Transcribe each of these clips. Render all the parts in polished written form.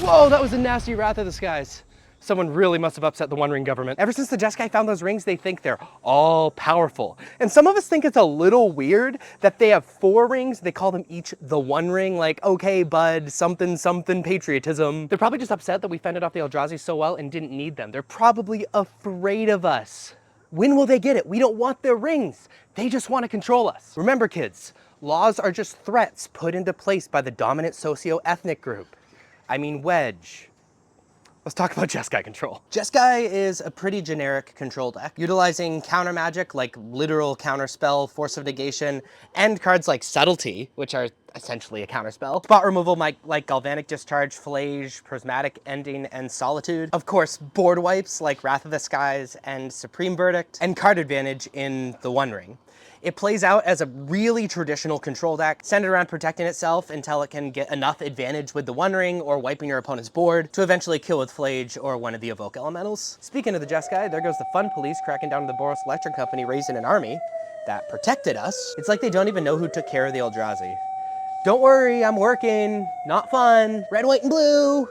Whoa, that was a nasty Wrath of the Skies. Someone really must have upset the One Ring government. Ever since the Jeskai found those rings, they think they're all powerful. And some of us think it's a little weird that they have 4 rings. They call them each the One Ring, like, okay, bud, something, something, patriotism. They're probably just upset that we fended off the Eldrazi so well and didn't need them. They're probably afraid of us. When will they get it? We don't want their rings. They just want to control us. Remember, kids, laws are just threats put into place by the dominant socio-ethnic group. I mean, wedge. Let's talk about Jeskai Control. Jeskai is a pretty generic control deck, utilizing counter magic like literal counterspell, Force of Negation, and cards like Subtlety, which are essentially a counterspell. Spot removal like Galvanic Discharge, Flage, Prismatic Ending, and Solitude. Of course, board wipes like Wrath of the Skies and Supreme Verdict, and card advantage in the One Ring. It plays out as a really traditional control deck, centered around protecting itself until it can get enough advantage with the One Ring or wiping your opponent's board to eventually kill with Flage or one of the Evoke Elementals. Speaking of the Jeskai, there goes the fun police cracking down on the Boros Electric Company, raising an army that protected us. It's like they don't even know who took care of the Eldrazi. Don't worry, I'm working. Not fun. Red, white, and blue.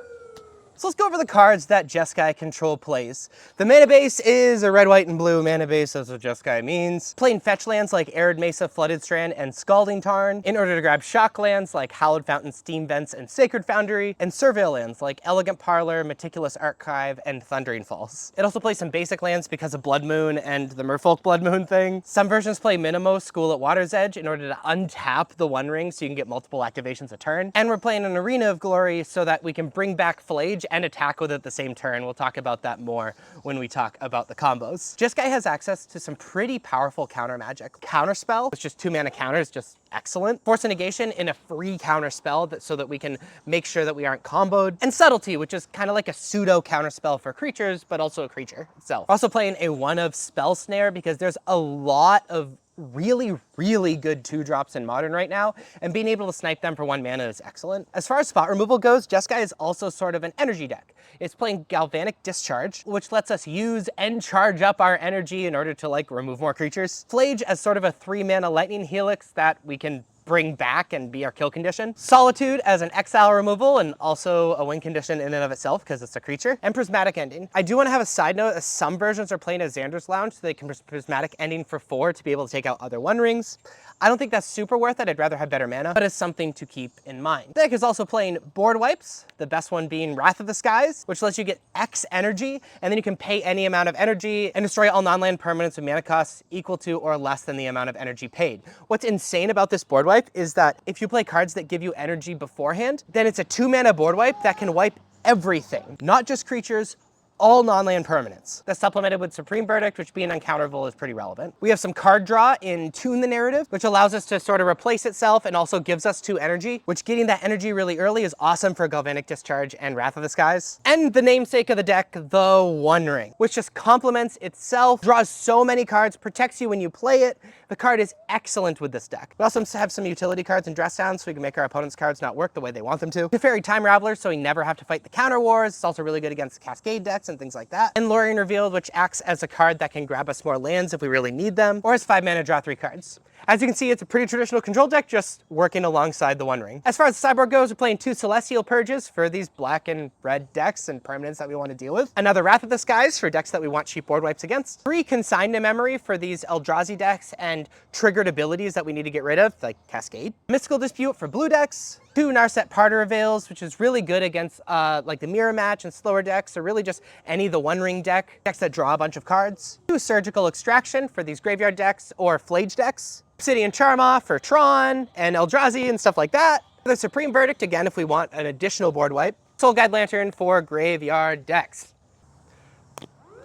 So let's go over the cards that Jeskai Control plays. The mana base is a red, white, and blue mana base, that's what Jeskai means. Playing fetch lands like Arid Mesa, Flooded Strand, and Scalding Tarn in order to grab shock lands like Hallowed Fountain, Steam Vents, and Sacred Foundry, and Surveil lands like Elegant Parlor, Meticulous Archive, and Thundering Falls. It also plays some basic lands because of Blood Moon and the Merfolk Blood Moon thing. Some versions play Minimo, School at Water's Edge in order to untap the One Ring so you can get multiple activations a turn. And we're playing an Arena of Glory so that we can bring back Flage and attack with it the same turn. We'll talk about that more when we talk about the combos. Jeskai has access to some pretty powerful counter magic. Counterspell, which is 2 mana counter, is just excellent. Force of Negation in a free counter spell so that we can make sure that we aren't comboed. And Subtlety, which is kind of like a pseudo counter spell for creatures, but also a creature itself. Also playing a 1 of Spell Snare because there's a lot of really good 2-drops in Modern right now, and being able to snipe them for 1 mana is excellent. As far as spot removal goes, Jeskai is also sort of an energy deck. It's playing Galvanic Discharge, which lets us use and charge up our energy in order to like remove more creatures. Flage as sort of a 3 mana lightning helix that we can bring back and be our kill condition. Solitude as an exile removal and also a win condition in and of itself because it's a creature. And Prismatic Ending. I do want to have a side note, as some versions are playing as Xander's Lounge, so they can Prismatic Ending for 4 to be able to take out other One Rings. I don't think that's super worth it. I'd rather have better mana, but it's something to keep in mind. The deck is also playing board wipes, the best one being Wrath of the Skies, which lets you get X energy, and then you can pay any amount of energy and destroy all non-land permanents with mana costs equal to or less than the amount of energy paid. What's insane about this board wipe is that if you play cards that give you energy beforehand, then it's a 2 mana board wipe that can wipe everything, not just creatures, all non-land permanents. That's supplemented with Supreme Verdict, which being uncounterable is pretty relevant. We have some card draw in Tune the Narrative, which allows us to sort of replace itself and also gives us 2 energy, which getting that energy really early is awesome for Galvanic Discharge and Wrath of the Skies. And the namesake of the deck, the One Ring, which just complements itself, draws so many cards, protects you when you play it. The card is excellent with this deck. We also have some utility cards and dress downs so we can make our opponent's cards not work the way they want them to. Teferi Time Raveler, so we never have to fight the counter wars. It's also really good against Cascade decks and things like that. And Lorien Revealed, which acts as a card that can grab us more lands if we really need them, or as 5 mana draw 3 cards. As you can see, it's a pretty traditional control deck, just working alongside the One Ring. As far as the sideboard goes, we're playing 2 Celestial Purges for these black and red decks and permanents that we want to deal with. Another Wrath of the Skies for decks that we want cheap board wipes against. 3 Consigned to Memory for these Eldrazi decks and triggered abilities that we need to get rid of, like Cascade. Mystical Dispute for blue decks. 2 Narset Parter Avails, which is really good against like the Mirror Match and slower decks, or really just any of the One Ring decks that draw a bunch of cards. 2 Surgical Extraction for these graveyard decks or Flage decks. Obsidian Charma for Tron and Eldrazi and stuff like that. The Supreme Verdict, again, if we want an additional board wipe. Soul Guide Lantern for graveyard decks.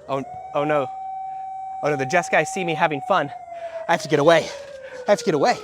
Oh no. Oh no, the Jeskai see me having fun. I have to get away. I have to get away.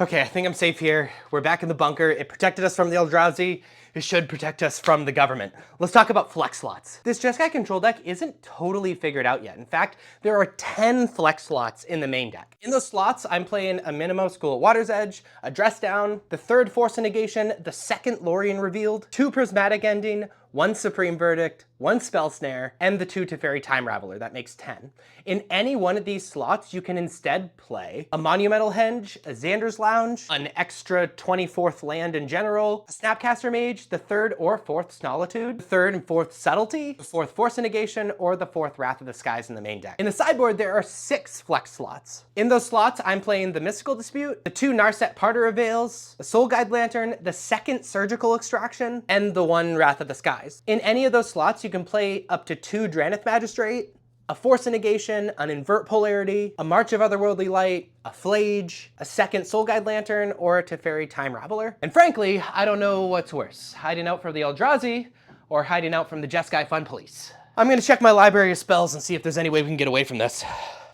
Okay, I think I'm safe here. We're back in the bunker. It protected us from the Eldrazi. It should protect us from the government. Let's talk about flex slots. This Jeskai Control deck isn't totally figured out yet. In fact, there are 10 flex slots in the main deck. In those slots, I'm playing a Minimo, School at Water's Edge, a Dress Down, the 3rd Force of Negation, the 2nd Lorien Revealed, 2 Prismatic Ending, 1 Supreme Verdict, 1 Spell Snare, and the 2 Teferi Time Raveler. That makes 10. In any one of these slots, you can instead play a Monumental Henge, a Xander's Lounge, an extra 24th land in general, a Snapcaster Mage, the 3rd or 4th Solitude, the 3rd and 4th Subtlety, the 4th Force of Negation, or the 4th Wrath of the Skies in the main deck. In the sideboard, there are 6 flex slots. In those slots, I'm playing the Mystical Dispute, the 2 Narset Parter of Veils, the Soul Guide Lantern, the 2nd Surgical Extraction, and the 1 Wrath of the Skies. In any of those slots, you can play up to 2 Drannith Magistrate, a Force of Negation, an Invert Polarity, a March of Otherworldly Light, a Flage, a 2nd Soul Guide Lantern, or a Teferi Time Raveler. And frankly, I don't know what's worse, hiding out from the Eldrazi or hiding out from the Jeskai Fun Police. I'm gonna check my library of spells and see if there's any way we can get away from this.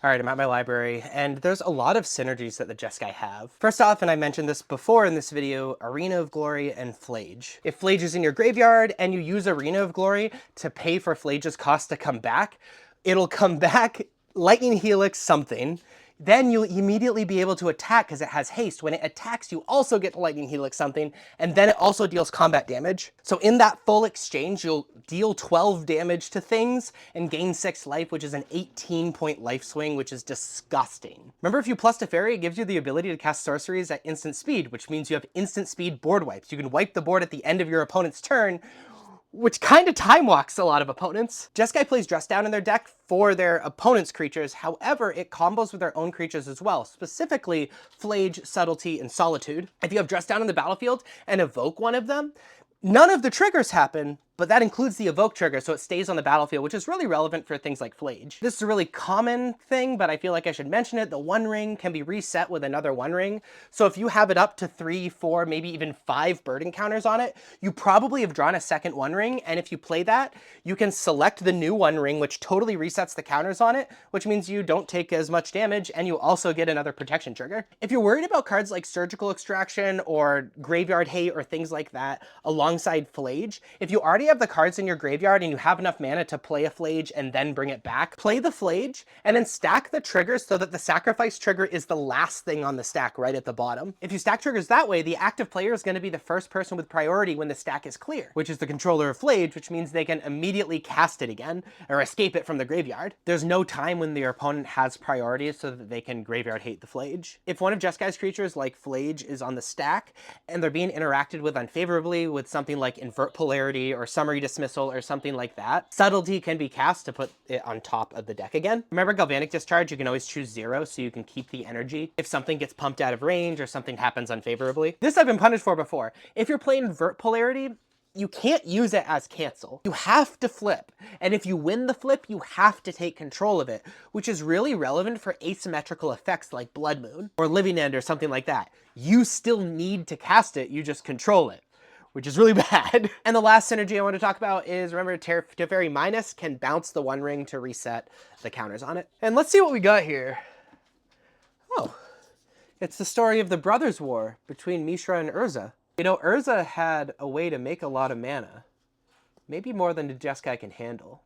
All right, I'm at my library, and there's a lot of synergies that the Jeskai have. First off, and I mentioned this before in this video, Arena of Glory and Flage. If Flage is in your graveyard and you use Arena of Glory to pay for Flage's cost to come back, it'll come back Lightning Helix something, then you'll immediately be able to attack because it has haste. When it attacks, you also get Lightning Helix something, and then it also deals combat damage. So in that full exchange, you'll deal 12 damage to things and gain 6 life, which is an 18-point life swing, which is disgusting. Remember, if you plus Teferi, it gives you the ability to cast sorceries at instant speed, which means you have instant speed board wipes. You can wipe the board at the end of your opponent's turn, which kind of time walks a lot of opponents. Jeskai plays Dress Down in their deck for their opponent's creatures. However, it combos with their own creatures as well, specifically Flage, Subtlety, and Solitude. If you have Dress Down in the battlefield and evoke one of them, none of the triggers happen, but that includes the evoke trigger, so it stays on the battlefield, which is really relevant for things like Flage. This is a really common thing, but I feel like I should mention it. The One Ring can be reset with another One Ring. So if you have it up to 3, 4, maybe even 5 bird encounters on it, you probably have drawn a second One Ring, and if you play that, you can select the new One Ring, which totally resets the counters on it, which means you don't take as much damage, and you also get another protection trigger. If you're worried about cards like Surgical Extraction or Graveyard Hate or things like that alongside Flage, if you already have the cards in your graveyard and you have enough mana to play a Flage and then bring it back, play the Flage and then stack the triggers so that the sacrifice trigger is the last thing on the stack right at the bottom. If you stack triggers that way, the active player is going to be the first person with priority when the stack is clear, which is the controller of Flage, which means they can immediately cast it again or escape it from the graveyard. There's no time when their opponent has priority so that they can graveyard hate the Flage. If one of Jeskai's creatures like Flage is on the stack and they're being interacted with unfavorably with something like Invert Polarity or Summary Dismissal or something like that, Subtlety can be cast to put it on top of the deck again. Remember Galvanic Discharge, you can always choose 0 so you can keep the energy if something gets pumped out of range or something happens unfavorably. This I've been punished for before. If you're playing Invert Polarity, you can't use it as cancel. You have to flip. And if you win the flip, you have to take control of it, which is really relevant for asymmetrical effects like Blood Moon or Living End or something like that. You still need to cast it, you just control it, which is really bad. And the last synergy I want to talk about is, remember, Teferi Minus can bounce the One Ring to reset the counters on it. And let's see what we got here. Oh, it's the story of the Brothers' War between Mishra and Urza. You know, Urza had a way to make a lot of mana. Maybe more than the Jeskai can handle.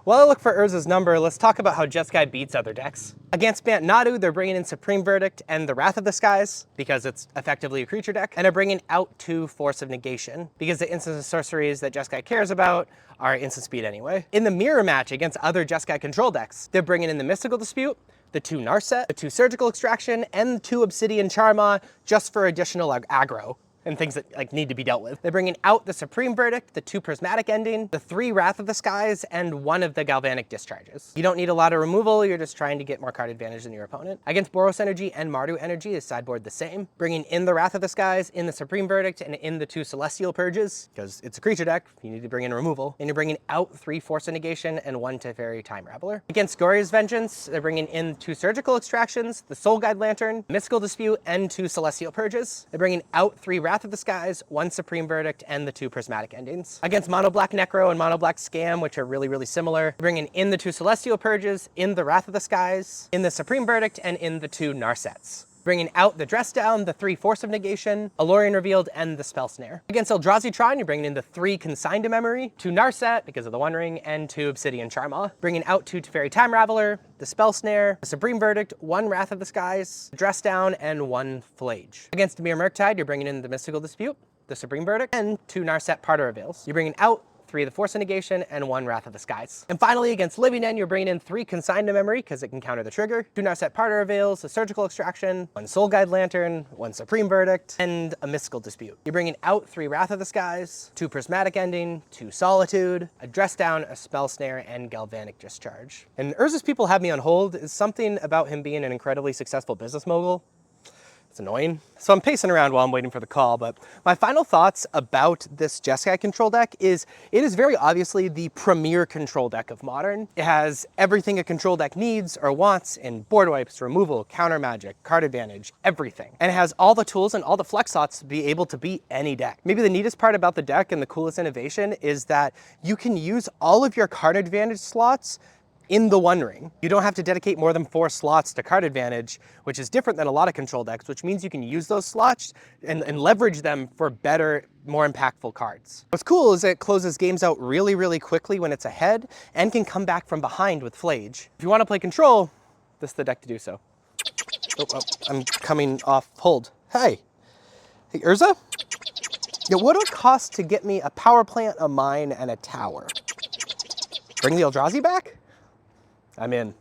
While I look for Urza's number, let's talk about how Jeskai beats other decks. Against Bant Nadu, they're bringing in Supreme Verdict and the Wrath of the Skies, because it's effectively a creature deck, and they're bringing out 2 Force of Negation, because the instants and sorceries that Jeskai cares about are instant speed anyway. In the mirror match against other Jeskai control decks, they're bringing in the Mystical Dispute, the 2 Narset, the 2 Surgical Extraction, and the 2 Obsidian Charma just for additional aggro and things that like need to be dealt with. They're bringing out the Supreme Verdict, the 2 Prismatic Ending, the 3 Wrath of the Skies, and 1 of the Galvanic Discharges. You don't need a lot of removal, you're just trying to get more card advantage than your opponent. Against Boros Energy and Mardu Energy, is sideboard the same. Bringing in the Wrath of the Skies, in the Supreme Verdict, and in the 2 Celestial Purges, because it's a creature deck, you need to bring in removal. And you're bringing out 3 Force of Negation and 1 Teferi Time Raveler. Against Gloria's Vengeance, they're bringing in 2 Surgical Extractions, the Soul Guide Lantern, Mystical Dispute, and 2 Celestial Purges. They're bringing out 3 Wrath of the Skies, 1 Supreme Verdict, and the 2 Prismatic Endings. Against Mono Black Necro and Mono Black Scam, which are really, really similar, bringing in the 2 Celestial Purges, in the Wrath of the Skies, in the Supreme Verdict, and in the 2 Narsets. Bringing out the Dress Down, the 3 Force of Negation, Alorian Revealed, and the Spell Snare. Against Eldrazi Tron, you're bringing in the 3 Consigned to Memory, 2 Narset, because of the One Ring, and 2 Obsidian Charma. Bringing out 2 Teferi Time Raveler, the Spell Snare, the Supreme Verdict, 1 Wrath of the Skies, Dress Down, and 1 Flage. Against Dimir Murktide, you're bringing in the Mystical Dispute, the Supreme Verdict, and 2 Narset Parter Avails. You're bringing out 3 of the Force of Negation, and 1 Wrath of the Skies. And finally, against Living End, you're bringing in 3 Consigned to Memory, because it can counter the trigger, 2 Narset Parter Avails, a Surgical Extraction, 1 Soul Guide Lantern, 1 Supreme Verdict, and a Mystical Dispute. You're bringing out 3 Wrath of the Skies, 2 Prismatic Ending, 2 Solitude, a Dress Down, a Spell Snare, and Galvanic Discharge. And Urza's People Have Me on Hold is something about him being an incredibly successful business mogul. It's annoying. So I'm pacing around while I'm waiting for the call, but my final thoughts about this Jeskai Control deck is it is very obviously the premier control deck of Modern. It has everything a control deck needs or wants in board wipes, removal, counter magic, card advantage, everything. And it has all the tools and all the flex slots to be able to beat any deck. Maybe the neatest part about the deck and the coolest innovation is that you can use all of your card advantage slots in the One Ring. You don't have to dedicate more than 4 slots to card advantage, which is different than a lot of control decks, which means you can use those slots and leverage them for better, more impactful cards. What's cool is it closes games out really, really quickly when it's ahead and can come back from behind with Flage. If you want to play control, this is the deck to do so. Oh, I'm coming off hold. Hey Urza? Yeah, what would it cost to get me a power plant, a mine, and a tower? Bring the Eldrazi back? I'm in.